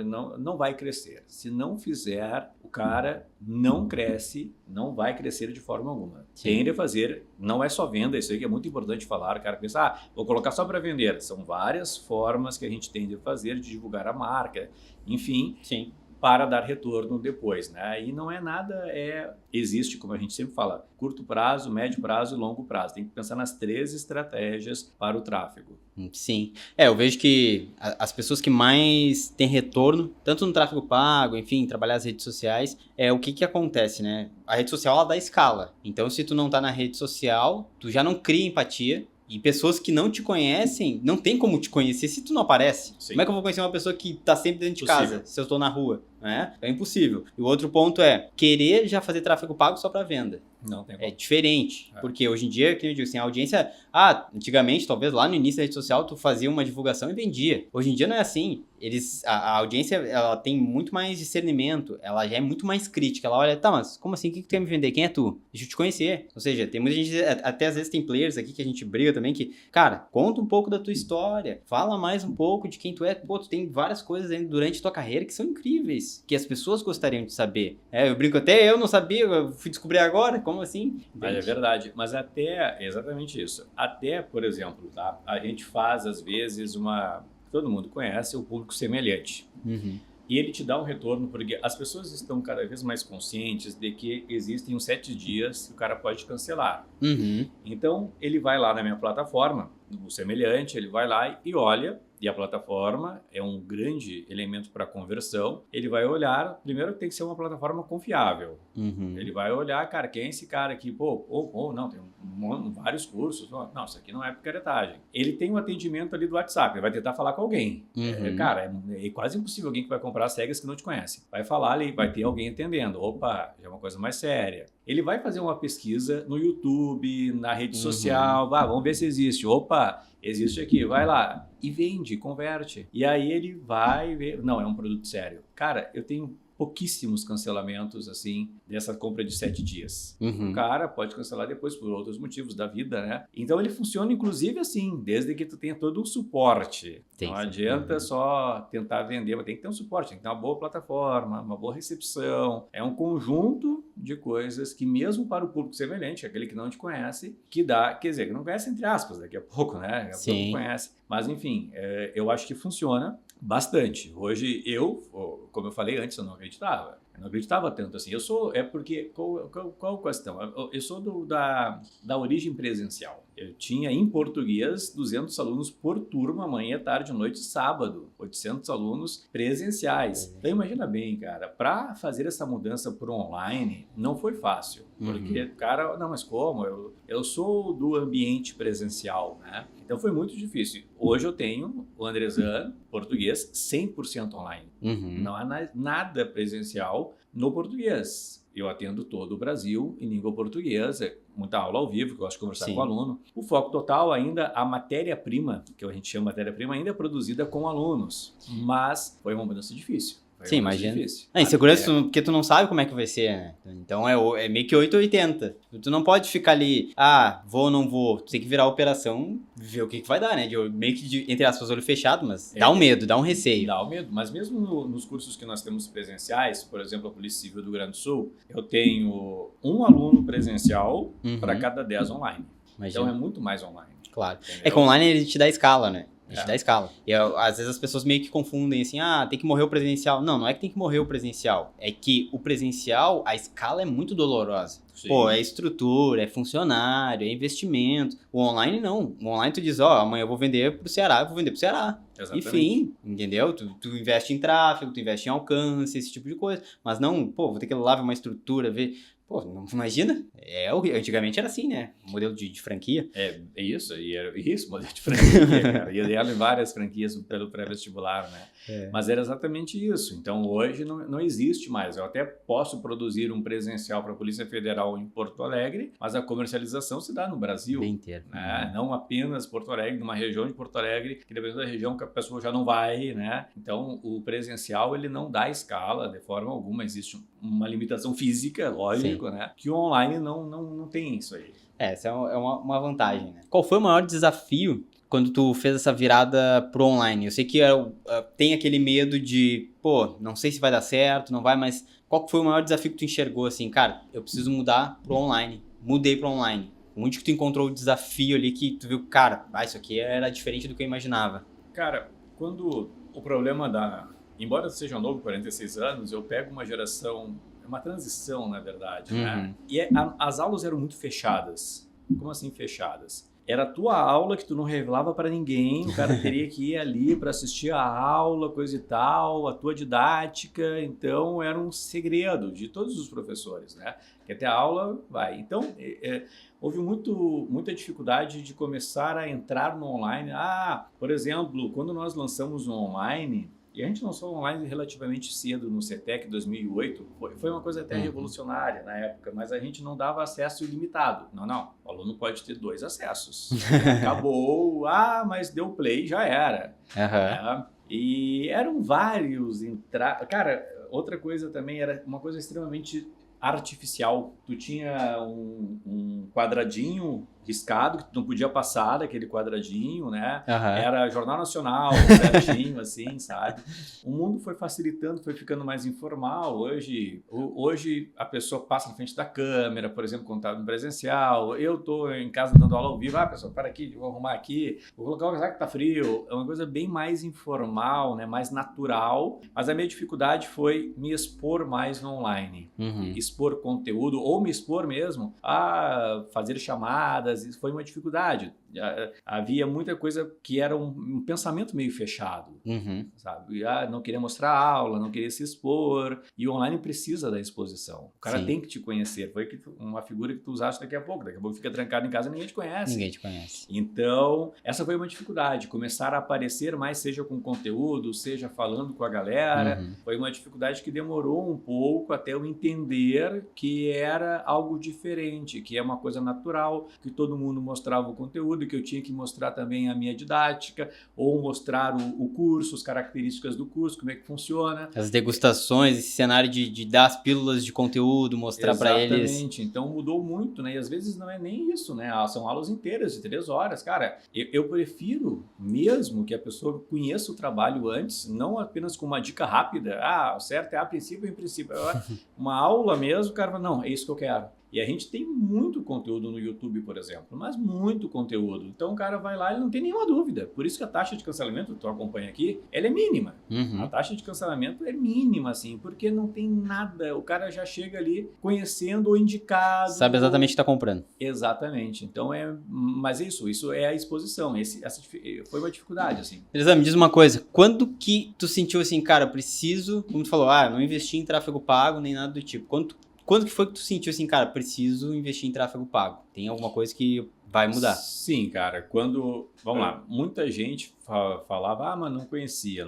B: não vai crescer. Se não fizer, o cara não cresce, não vai crescer de forma alguma.
A: Sim.
B: Tem de fazer, não é só venda, isso aí que é muito importante falar. O cara pensa, vou colocar só para vender. São várias formas que a gente tem de fazer, de divulgar a marca, enfim.
A: Sim.
B: Para dar retorno depois, né? E não é nada, existe, como a gente sempre fala, curto prazo, médio prazo e longo prazo. Tem que pensar nas 3 estratégias para o tráfego.
A: Sim. Eu vejo que as pessoas que mais têm retorno, tanto no tráfego pago, enfim, trabalhar as redes sociais, o que acontece, né? A rede social, ela dá escala. Então, se tu não tá na rede social, tu já não cria empatia. E pessoas que não te conhecem, não tem como te conhecer se tu não aparece.
B: Sim.
A: Como é que eu vou conhecer uma pessoa que tá sempre dentro de casa, se eu tô na rua? É impossível. E o outro ponto é querer já fazer tráfego pago só para venda.
B: Não tem como.
A: É diferente. Porque hoje em dia, como eu digo assim, a audiência... antigamente, talvez lá no início da rede social, tu fazia uma divulgação e vendia. Hoje em dia não é assim. A audiência, ela tem muito mais discernimento. Ela já é muito mais crítica. Ela olha, tá, mas como assim? O que tu quer me vender? Quem é tu? Deixa eu te conhecer. Ou seja, tem muita gente... Até às vezes tem players aqui que a gente briga também que... Cara, conta um pouco da tua história. Fala mais um pouco de quem tu é. Pô, tu tem várias coisas aí durante tua carreira que são incríveis. Que as pessoas gostariam de saber. Eu brinco, até eu não sabia. Eu fui descobrir agora. Como assim?
B: Mas é verdade. Mas exatamente isso. Até, por exemplo, tá? A gente faz, às vezes, todo mundo conhece o público semelhante.
A: Uhum.
B: E ele te dá um retorno, porque as pessoas estão cada vez mais conscientes de que existem uns 7 dias que o cara pode cancelar.
A: Uhum.
B: Então, ele vai lá na minha plataforma, o semelhante, ele vai lá e olha, e a plataforma é um grande elemento para conversão. Ele vai olhar, primeiro tem que ser uma plataforma confiável.
A: Uhum.
B: Ele vai olhar, cara, quem é esse cara aqui? Não, tem vários cursos. Não, isso aqui não é picaretagem. Ele tem um atendimento ali do WhatsApp, ele vai tentar falar com alguém.
A: Uhum.
B: Cara, é quase impossível alguém que vai comprar cegas que não te conhece. Vai falar ali, vai ter alguém atendendo. Opa, já é uma coisa mais séria. Ele vai fazer uma pesquisa no YouTube, na rede social. Vamos ver se existe. Opa, existe aqui, vai lá. E vende, converte. E aí ele vai ver. Não, é um produto sério. Cara, eu tenho pouquíssimos cancelamentos, assim, dessa compra de 7 dias.
A: Uhum.
B: O cara pode cancelar depois por outros motivos da vida, né? Então ele funciona, inclusive, assim, desde que tu tenha todo o suporte.
A: Tem
B: Não
A: sim.
B: adianta só tentar vender, mas tem que ter um suporte, tem que ter uma boa plataforma, uma boa recepção. É um conjunto de coisas que mesmo para o público semelhante, aquele que não te conhece, que dá, quer dizer, que não conhece entre aspas, daqui a pouco, né? Daqui a pouco conhece. Mas enfim, eu acho que funciona bastante. Hoje como eu falei antes, eu não acreditava. Eu não acreditava tanto assim. Qual a questão? Eu sou da origem presencial. Eu tinha em português 200 alunos por turma, manhã, tarde, noite, sábado. 800 alunos presenciais. Então imagina bem, cara, para fazer essa mudança para o online não foi fácil. Porque, cara, não, mas como? Eu sou do ambiente presencial, né? Então foi muito difícil. Hoje eu tenho o Andrezan, português, 100% online. Não há nada presencial no português. Eu atendo todo o Brasil em língua portuguesa, muita aula ao vivo, que eu gosto de conversar com o aluno. O foco total ainda, a matéria-prima, que a gente chama matéria-prima, ainda é produzida com alunos. Mas foi uma mudança difícil.
A: Sim, imagina. Insegurança, porque tu não sabe como é que vai ser, né? Então é meio que 880. Tu não pode ficar ali, vou ou não vou. Tu tem que virar a operação, ver o que vai dar, né? Meio que, entre aspas, olho fechado, mas dá um medo, dá um receio.
B: Dá um medo, mas mesmo nos cursos que nós temos presenciais, por exemplo, a Polícia Civil do Rio Grande do Sul, eu tenho um aluno presencial para cada 10 online. Imagina. Então é muito mais online.
A: Claro. Entendeu? É que online ele te dá escala, né? A gente dá escala. E às vezes as pessoas meio que confundem assim, tem que morrer o presencial. Não é que tem que morrer o presencial. É que o presencial, a escala é muito dolorosa. Sim. Pô, é estrutura, é funcionário, é investimento. O online não. O online tu diz, amanhã eu vou vender pro Ceará, eu vou vender pro Ceará.
B: Exatamente.
A: Enfim, entendeu? Tu investe em tráfego, tu investe em alcance, esse tipo de coisa. Mas não, vou ter que ir lá ver uma estrutura, ver... Pô, não imagina? Antigamente era assim, né? Modelo de franquia.
B: É isso, e era isso, modelo de franquia, cara. E era em várias franquias pelo pré-vestibular, né? Mas era exatamente isso. Então, hoje não existe mais. Eu até posso produzir um presencial para a Polícia Federal em Porto Alegre, mas a comercialização se dá no Brasil.
A: Bem inteiro.
B: Né? Não apenas Porto Alegre, numa região de Porto Alegre, que dependendo da região que a pessoa já não vai, né? Então, o presencial, ele não dá escala de forma alguma. Existe uma limitação física, lógico, né? Que o online não tem isso aí.
A: Essa é uma vantagem, né? Qual foi o maior desafio quando tu fez essa virada pro online? Eu sei que tem aquele medo de, não sei se vai dar certo, não vai, mas qual foi o maior desafio que tu enxergou assim? Cara, eu preciso mudar pro online. Mudei pro online. Onde que tu encontrou o desafio ali que tu viu, cara, isso aqui era diferente do que eu imaginava?
B: Cara, quando o problema embora seja novo, 46 anos, eu pego uma geração... É uma transição, na verdade, né? E as aulas eram muito fechadas. Como assim fechadas? Era a tua aula que tu não revelava para ninguém, o cara teria que ir ali para assistir a aula, coisa e tal, a tua didática, então era um segredo de todos os professores, né? Quer ter aula, vai. Então, houve muita dificuldade de começar a entrar no online. Por exemplo, quando nós lançamos no online... E a gente lançou online relativamente cedo no CETEC 2008. Foi uma coisa até revolucionária na época, mas a gente não dava acesso ilimitado. Não. O aluno pode ter 2 acessos. Acabou. Mas deu play, já era. E eram vários Cara, outra coisa também era uma coisa extremamente artificial. Tu tinha um quadradinho riscado, que tu não podia passar daquele quadradinho, né? Era Jornal Nacional, certinho, assim, sabe? O mundo foi facilitando, foi ficando mais informal. Hoje a pessoa passa na frente da câmera, por exemplo, quando tá no presencial. Eu tô em casa dando aula ao vivo. Pessoal, para aqui, vou arrumar aqui. Vou colocar o casaco que tá frio. É uma coisa bem mais informal, né? Mais natural. Mas a minha dificuldade foi me expor mais no online. Expor conteúdo, ou me expor mesmo a fazer chamadas. Isso foi uma dificuldade. Havia muita coisa que era um pensamento meio fechado, sabe? Não queria mostrar aula, não queria se expor. E o online precisa da exposição. O cara tem que te conhecer. Foi uma figura que tu usaste daqui a pouco. Daqui a pouco fica trancado em casa e ninguém te conhece.
A: Ninguém te conhece.
B: Então, essa foi uma dificuldade. Começar a aparecer mais, seja com conteúdo, seja falando com a galera. Foi uma dificuldade que demorou um pouco até eu entender que era algo diferente, que é uma coisa natural, que todo mundo mostrava o conteúdo YouTube que eu tinha que mostrar também a minha didática, ou mostrar o curso, as características do curso, como é que funciona.
A: As degustações, esse cenário de dar as pílulas de conteúdo, mostrar para eles.
B: Exatamente, então mudou muito, né? E às vezes não é nem isso, né? São aulas inteiras de 3 horas. Cara, eu prefiro mesmo que a pessoa conheça o trabalho antes, não apenas com uma dica rápida. O certo é a princípio, em princípio. Uma aula mesmo, o cara fala, não, é isso que eu quero. E a gente tem muito conteúdo no YouTube, por exemplo, mas muito conteúdo. Então o cara vai lá e não tem nenhuma dúvida. Por isso que a taxa de cancelamento, que tu acompanha aqui, ela é mínima. A taxa de cancelamento é mínima, assim, porque não tem nada. O cara já chega ali conhecendo ou indicado.
A: Sabe exatamente o que está comprando.
B: Exatamente. Então mas é isso é a exposição. Essa foi uma dificuldade, assim.
A: Elisa, me diz uma coisa, quando que tu sentiu assim, cara, eu preciso, como tu falou, não investi em tráfego pago, nem nada do tipo. Quando que foi que tu sentiu assim, cara, preciso investir em tráfego pago? Tem alguma coisa que vai mudar?
B: Sim, cara. Vamos lá, muita gente falava, mas não conhecia.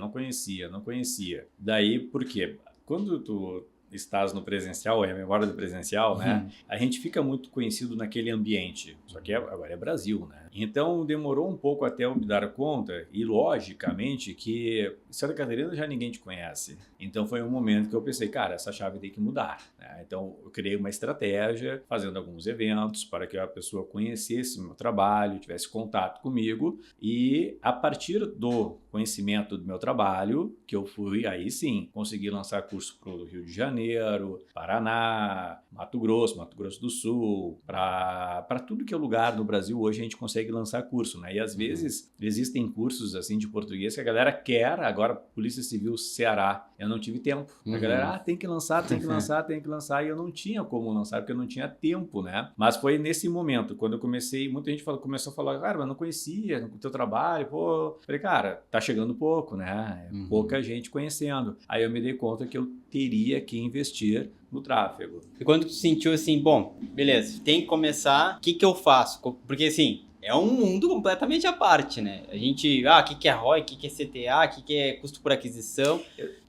B: Daí, por quê? Quando tu estás no presencial, é a memória do presencial, né? A gente fica muito conhecido naquele ambiente. Só que agora é Brasil, né? Então, demorou um pouco até eu me dar conta, e logicamente que Santa Catarina já ninguém te conhece. Então, foi um momento que eu pensei, cara, essa chave tem que mudar, né? Então, eu criei uma estratégia, fazendo alguns eventos para que a pessoa conhecesse o meu trabalho, tivesse contato comigo, e a partir do conhecimento do meu trabalho, que eu fui, aí sim, consegui lançar curso para o Rio de Janeiro, Paraná, Mato Grosso do Sul, para tudo que é lugar no Brasil, hoje a gente consegue lançar curso, né? E às vezes existem cursos assim de português que a galera quer, agora Polícia Civil Ceará, eu não tive tempo. A galera, tem que lançar, e eu não tinha como lançar, porque eu não tinha tempo, né? Mas foi nesse momento, quando eu comecei, muita gente começou a falar, cara, mas não conhecia o teu trabalho, pô. Falei, cara, tá chegando pouco, né? Pouca gente conhecendo. Aí eu me dei conta que eu teria que investir no tráfego.
A: E quando tu sentiu assim, bom, beleza, tem que começar, o que eu faço? Porque assim, é um mundo completamente à parte, né? A gente, o que é ROI, o que é CTA, o que é custo por aquisição.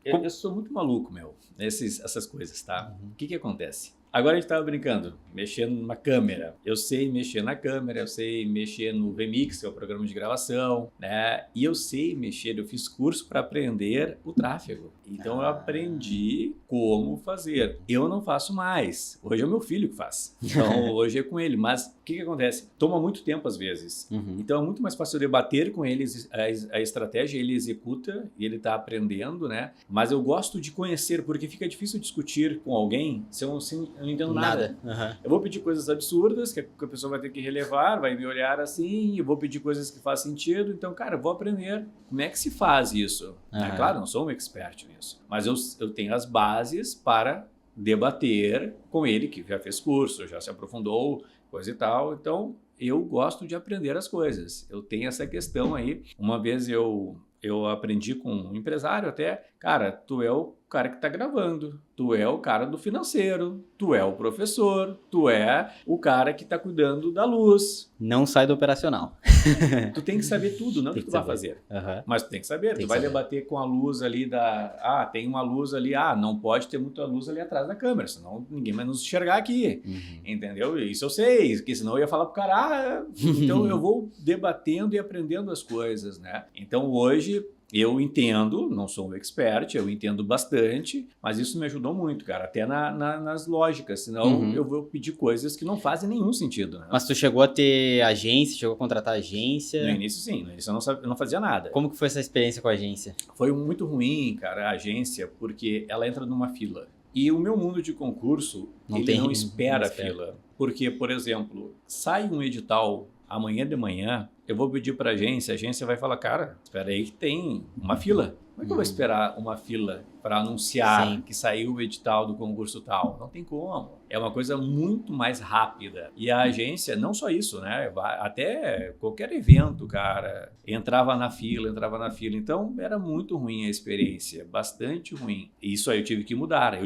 B: Eu sou muito maluco, essas coisas, tá? O que acontece? Agora a gente estava brincando, mexendo numa câmera. Eu sei mexer na câmera, eu sei mexer no VMix, que é o programa de gravação, né? E eu fiz curso para aprender o tráfego. Então eu aprendi como fazer. Eu não faço mais. Hoje é o meu filho que faz. Então hoje é com ele. Mas o que acontece? Toma muito tempo às vezes. Então é muito mais fácil eu debater com eles a estratégia, ele executa e ele está aprendendo, né? Mas eu gosto de conhecer, porque fica difícil discutir com alguém se eu não entendo nada. Eu vou pedir coisas absurdas que a pessoa vai ter que relevar, vai me olhar assim, eu vou pedir coisas que fazem sentido. Então, cara, eu vou aprender como é que se faz isso. É claro, não sou um expert nisso, mas eu tenho as bases para debater com ele, que já fez curso, já se aprofundou, coisa e tal. Então, eu gosto de aprender as coisas. Eu tenho essa questão aí. Uma vez eu aprendi com um empresário até, cara, tu é o cara que está gravando, tu é o cara do financeiro, tu é o professor, tu é o cara que está cuidando da luz.
A: Não sai do operacional.
B: Tu tem que saber tudo, não o que tu vai fazer. Mas tu tem que saber. Tu vai debater com a luz ali tem uma luz ali, não pode ter muita luz ali atrás da câmera, senão ninguém vai nos enxergar aqui. Entendeu? Isso eu sei, porque senão eu ia falar pro cara, então eu vou debatendo e aprendendo as coisas, né? Então hoje eu entendo, não sou um expert, eu entendo bastante, mas isso me ajudou muito, cara, até nas lógicas, senão eu vou pedir coisas que não fazem nenhum sentido, né?
A: Mas tu chegou a ter agência, chegou a contratar agência?
B: No início sim, no início eu não fazia nada.
A: Como que foi essa experiência com a agência?
B: Foi muito ruim, cara, a agência, porque ela entra numa fila. E o meu mundo de concurso, ele não espera a fila. Porque, por exemplo, sai um edital amanhã de manhã, eu vou pedir para a agência vai falar, cara, espera aí que tem uma fila. Como é que eu vou esperar uma fila para anunciar que saiu o edital do concurso tal? Não tem como. É uma coisa muito mais rápida. E a agência, não só isso, né? Até qualquer evento, cara, entrava na fila. Então, era muito ruim a experiência, bastante ruim. Isso aí eu tive que mudar.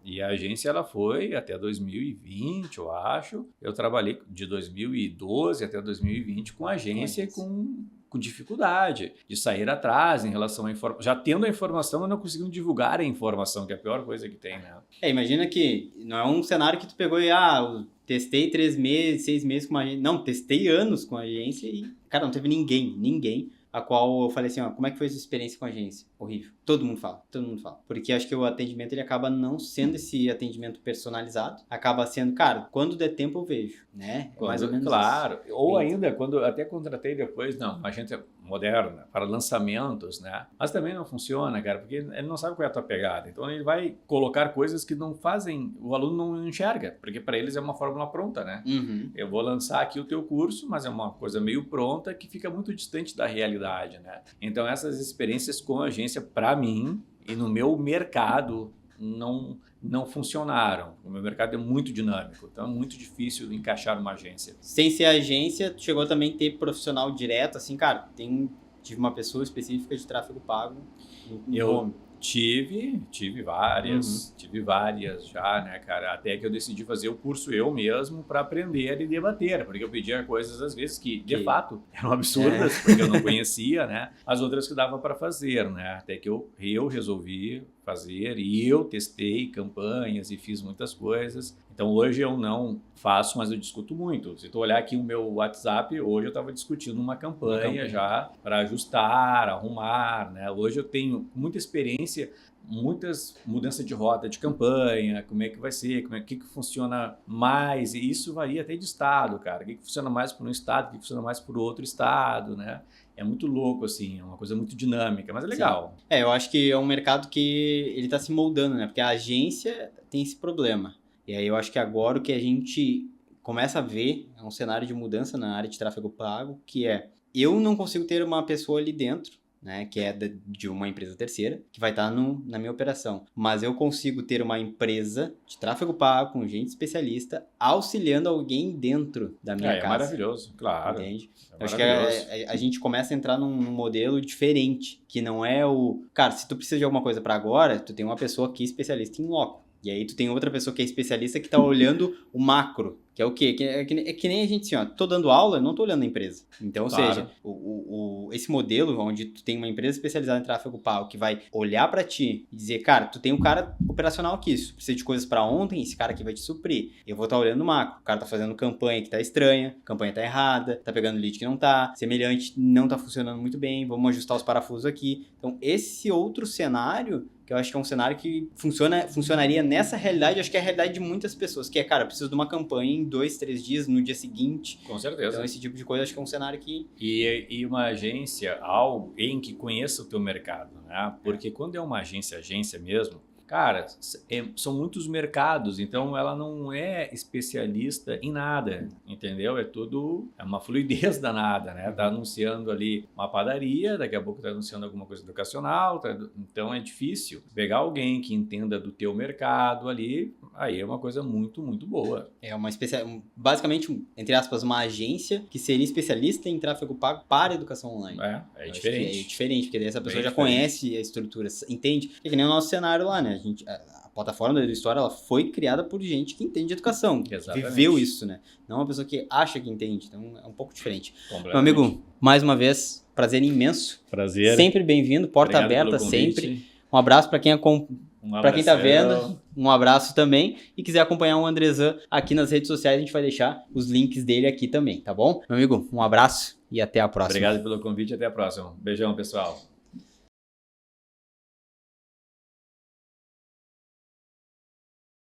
B: E a agência, ela foi até 2020, eu acho. Eu trabalhei de 2012 até 2020 com agência com dificuldade de sair atrás em relação à informação. Já tendo a informação, mas não conseguindo divulgar a informação, que é a pior coisa que tem, né?
A: Imagina que não é um cenário que tu pegou e testei 3 meses, 6 meses com uma agência. Não, testei anos com a agência e, cara, não teve ninguém a qual eu falei assim, ó, como é que foi a sua experiência com a agência? Horrível. Todo mundo fala. Porque acho que o atendimento, ele acaba não sendo esse atendimento personalizado, acaba sendo, cara, quando der tempo eu vejo, né? É mais ou menos
B: claro.
A: isso.
B: Ou ainda, quando eu até contratei depois, não, uma agência moderna, para lançamentos, né? Mas também não funciona, cara, porque ele não sabe qual é a tua pegada. Então ele vai colocar coisas que não fazem, o aluno não enxerga, porque para eles é uma fórmula pronta, né?
A: Uhum.
B: Eu vou lançar aqui o teu curso, mas é uma coisa meio pronta que fica muito distante da realidade, né? Então essas experiências com a agência, para mim e no meu mercado, não funcionaram. O meu mercado é muito dinâmico, então é muito difícil encaixar uma agência.
A: Sem ser agência, tu chegou também a ter profissional direto, assim, cara, tive uma pessoa específica de tráfego pago.
B: Eu tive várias já, né, cara, até que eu decidi fazer o curso eu mesmo para aprender e debater, porque eu pedia coisas às vezes que de fato eram absurdas, porque eu não conhecia, né, as outras que dava para fazer, né, até que eu resolvi fazer e eu testei campanhas e fiz muitas coisas. Então hoje eu não faço, mas eu discuto muito. Se tu olhar aqui o meu WhatsApp, hoje eu estava discutindo uma campanha já para ajustar, arrumar, né? Hoje eu tenho muita experiência, muitas mudanças de rota de campanha, como é que vai ser, o que funciona mais, e isso varia até de estado, cara. O que funciona mais para um estado, o que funciona mais para o outro estado, né? É muito louco, assim, é uma coisa muito dinâmica, mas é legal.
A: Sim. Eu acho que é um mercado que ele tá se moldando, né? Porque a agência tem esse problema. E aí eu acho que agora o que a gente começa a ver é um cenário de mudança na área de tráfego pago, que é, eu não consigo ter uma pessoa ali dentro, né, que é de uma empresa terceira, que vai estar na minha operação. Mas eu consigo ter uma empresa de tráfego pago, com gente especialista, auxiliando alguém dentro da minha casa.
B: É maravilhoso, claro.
A: Entende? Eu acho que a gente começa a entrar num modelo diferente, que não é o... Cara, se tu precisa de alguma coisa para agora, tu tem uma pessoa aqui especialista em loco. E aí tu tem outra pessoa que é especialista que tá olhando o macro, que é o quê? É que nem a gente, assim, ó, tô dando aula, não tô olhando a empresa. Então,
B: Claro.
A: ou seja, esse modelo onde tu tem uma empresa especializada em tráfego pago que vai olhar pra ti e dizer, cara, tu tem um cara operacional aqui, se tu precisa de coisas pra ontem, esse cara aqui vai te suprir. Eu vou estar olhando o macro. O cara tá fazendo campanha que tá estranha, campanha tá errada, tá pegando lead que não tá, semelhante não tá funcionando muito bem, vamos ajustar os parafusos aqui. Então, esse outro cenário, que eu acho que é um cenário que funcionaria nessa realidade, acho que é a realidade de muitas pessoas, que é, cara, eu preciso de uma campanha em 2, 3 dias, no dia seguinte.
B: Com certeza.
A: Então, esse tipo de coisa, acho que é um cenário que...
B: E uma agência, alguém que conheça o teu mercado, né? Porque quando é uma agência mesmo, cara, são muitos mercados, então ela não é especialista em nada, entendeu? É uma fluidez danada, né? Tá anunciando ali uma padaria, daqui a pouco tá anunciando alguma coisa educacional, então é difícil pegar alguém que entenda do teu mercado ali, aí é uma coisa muito, muito boa.
A: É basicamente, entre aspas, uma agência que seria especialista em tráfego pago para educação online.
B: É diferente.
A: É diferente, porque daí essa pessoa
B: Bem
A: já
B: diferente.
A: conhece a estrutura, entende? É que nem o nosso cenário lá, né? A plataforma da História, ela foi criada por gente que entende de educação, que
B: Exatamente.
A: viveu isso, né? Não uma pessoa que acha que entende, então é um pouco diferente. Meu
B: Completamente.
A: amigo, mais uma vez, prazer imenso.
B: Prazer.
A: Sempre bem-vindo, porta
B: Obrigado
A: aberta
B: pelo convite.
A: sempre. Um abraço para quem para quem tá vendo, um abraço também. E quiser acompanhar o Andrezan aqui nas redes sociais, a gente vai deixar os links dele aqui também, tá bom? Meu amigo, um abraço e até a próxima.
B: Obrigado pelo convite e até a próxima. Beijão, pessoal.